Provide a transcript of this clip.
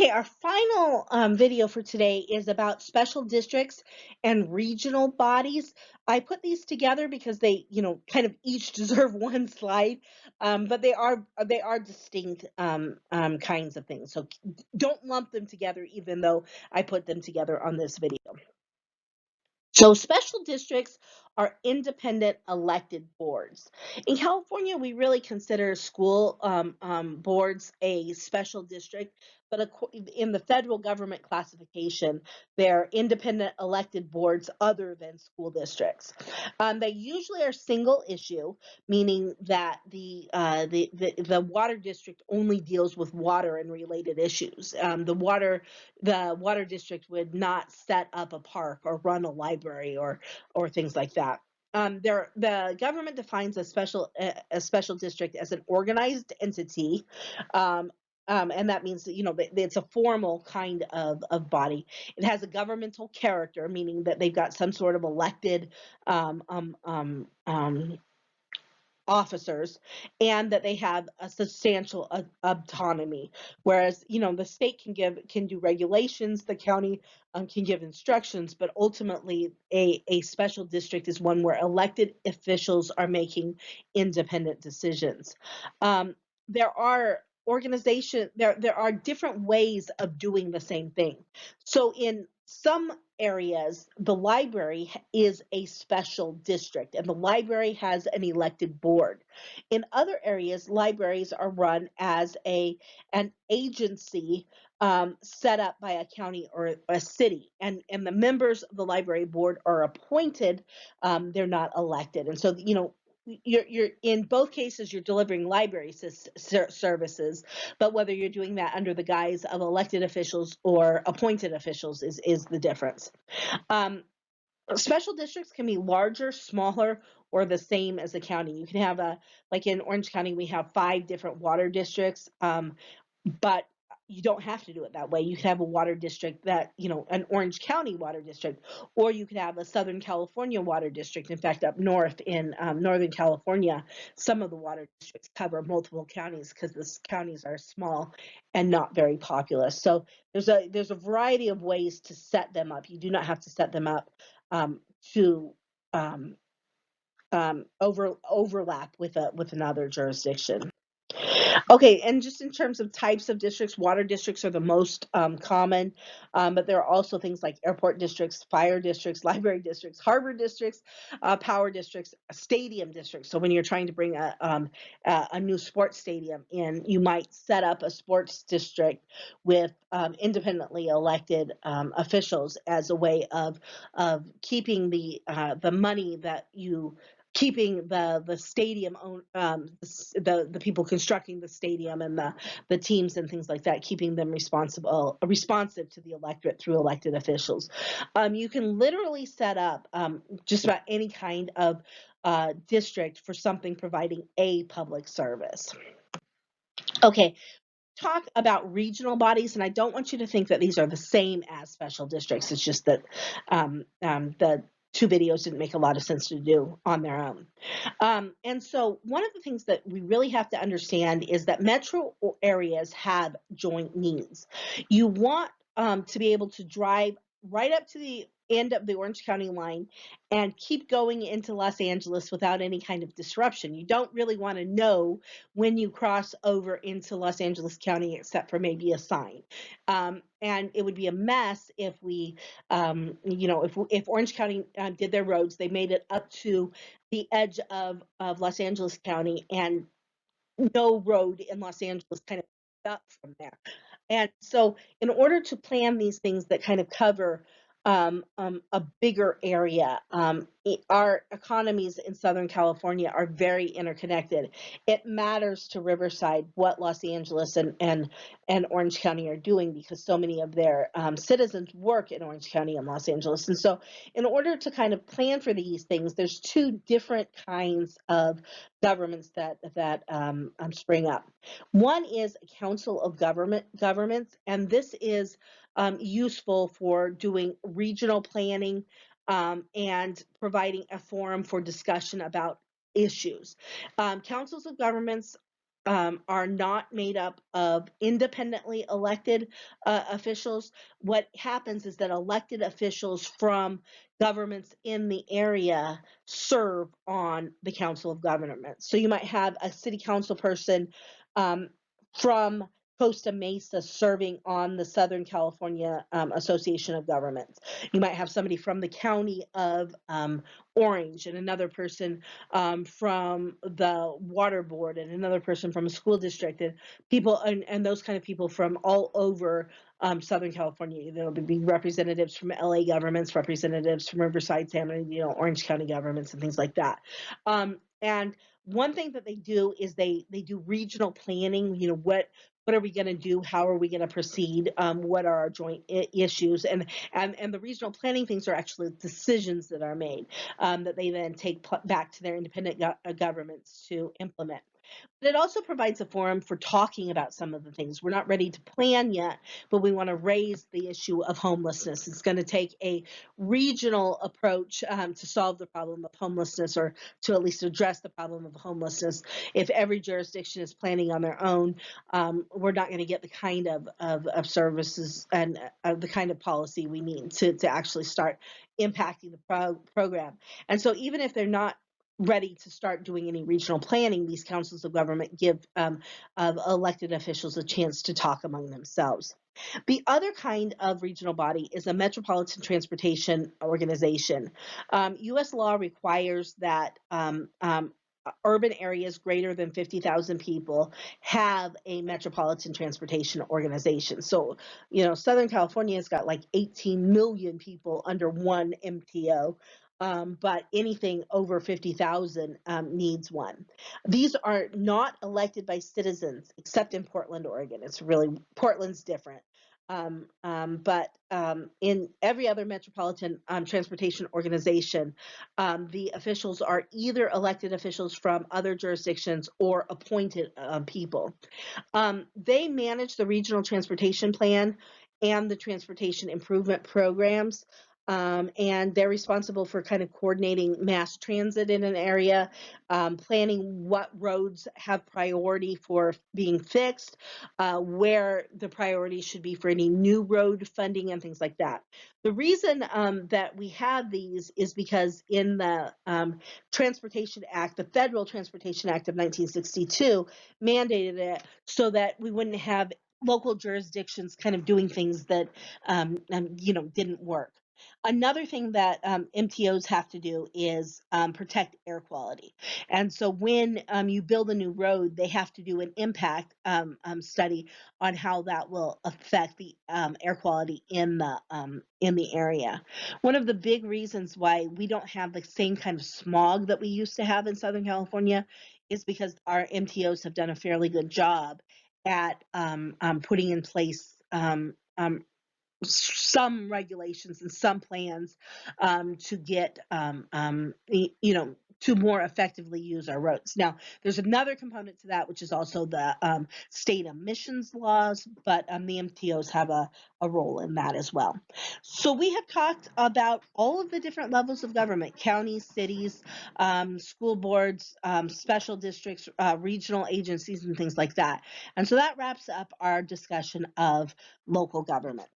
Okay, our final video for today is about special districts and regional bodies. I put these together because they, kind of each deserve one slide, but they are distinct kinds of things. So don't lump them together, even though I put them together on this video. So special districts are independent elected boards. In California, we really consider school boards a special district, but in the federal government classification, they're independent elected boards other than school districts. They usually are single issue, meaning that the water district only deals with water and related issues. The water district would not set up a park or run a library or things like that. The government defines a special district as an organized entity, um, and that means that it's a formal kind of body. It has a governmental character, meaning that they've got some sort of elected um, um, um, um, officers, and that they have a substantial autonomy, whereas the state can do regulations, the county can give instructions, but ultimately a special district is one where elected officials are making independent decisions. There are there are different ways of doing the same thing. So in some areas, the library is a special district and the library has an elected board. In other areas, libraries are run as an agency set up by a county or a city, and the members of the library board are appointed. They're not elected, and so you're in both cases you're delivering library services, but whether you're doing that under the guise of elected officials or appointed officials is the difference. um, Special districts can be larger, smaller, or the same as the county. You can have like in Orange County we have 5 different water districts, but you don't have to do it that way. You could have a water district that, an Orange County water district, or you could have a Southern California water district. In fact, up north in Northern California, some of the water districts cover multiple counties because the counties are small and not very populous. So there's a variety of ways to set them up. You do not have to set them up to um, overlap with another jurisdiction. Okay, and just in terms of types of districts, water districts are the most common, but there are also things like airport districts, fire districts, library districts, harbor districts, power districts, stadium districts. So when you're trying to bring a new sports stadium in, you might set up a sports district with independently elected officials as a way of keeping the money that you keeping the stadium own the people constructing the stadium and the teams and things like that, keeping them responsive to the electorate through elected officials. You can literally set up just about any kind of district for something providing a public service. Okay, talk about regional bodies, and I don't want you to think that these are the same as special districts. It's just that the two videos didn't make a lot of sense to do on their own. And so one of the things that we really have to understand is that metro areas have joint needs. You want to be able to drive right up to the end of the Orange County line and keep going into Los Angeles without any kind of disruption. You don't really want to know when you cross over into Los Angeles County, except for maybe a sign. And it would be a mess if if Orange County did their roads, they made it up to the edge of Los Angeles County, and no road in Los Angeles kind of up from there. And so, in order to plan these things that kind of cover a bigger area, our economies in Southern California are very interconnected. It matters to Riverside what Los Angeles and Orange County are doing because so many of their citizens work in Orange County and Los Angeles. And so, in order to kind of plan for these things, there's 2 different kinds of governments that spring up. One is a council of governments, and this is useful for doing regional planning and providing a forum for discussion about issues. Councils of governments are not made up of independently elected officials. What happens is that elected officials from governments in the area serve on the Council of Governments. So you might have a city council person um, from Costa Mesa serving on the Southern California Association of Governments. You might have somebody from the county of Orange and another person from the water board and another person from a school district and people and those kind of people from all over Southern California. There'll be representatives from LA governments, representatives from Riverside, San Bernardino, Orange County governments, and things like that. And one thing that they do is they do regional planning. What are we going to do? How are we going to proceed? What are our joint issues? And the regional planning things are actually decisions that are made that they then take back to their independent governments to implement. But it also provides a forum for talking about some of the things. We're not ready to plan yet, but we want to raise the issue of homelessness. It's going to take a regional approach to solve the problem of homelessness, or to at least address the problem of homelessness. If every jurisdiction is planning on their own, we're not going to get the kind of services and the kind of policy we need to actually start impacting the program. And so even if they're not ready to start doing any regional planning, these councils of government give elected officials a chance to talk among themselves. The other kind of regional body is a metropolitan transportation organization. U.S. law requires that urban areas greater than 50,000 people have a metropolitan transportation organization. So, Southern California has got like 18 million people under one MTO. But anything over 50,000 needs one. These are not elected by citizens, except in Portland, Oregon. Portland's different. But in every other metropolitan transportation organization, the officials are either elected officials from other jurisdictions or appointed people. They manage the regional transportation plan and the transportation improvement programs. And they're responsible for kind of coordinating mass transit in an area, planning what roads have priority for being fixed, where the priority should be for any new road funding and things like that. The reason that we have these is because in the Transportation Act, the Federal Transportation Act of 1962, mandated it so that we wouldn't have local jurisdictions kind of doing things that didn't work. Another thing that MTOs have to do is protect air quality. And so when you build a new road, they have to do an impact study on how that will affect the air quality in the area. One of the big reasons why we don't have the same kind of smog that we used to have in Southern California is because our MTOs have done a fairly good job at putting in place some regulations and some plans to get to more effectively use our roads. Now, there's another component to that, which is also the state emissions laws, but the MTOs have a role in that as well. So we have talked about all of the different levels of government: counties, cities, school boards, special districts, regional agencies, and things like that. And so that wraps up our discussion of local government.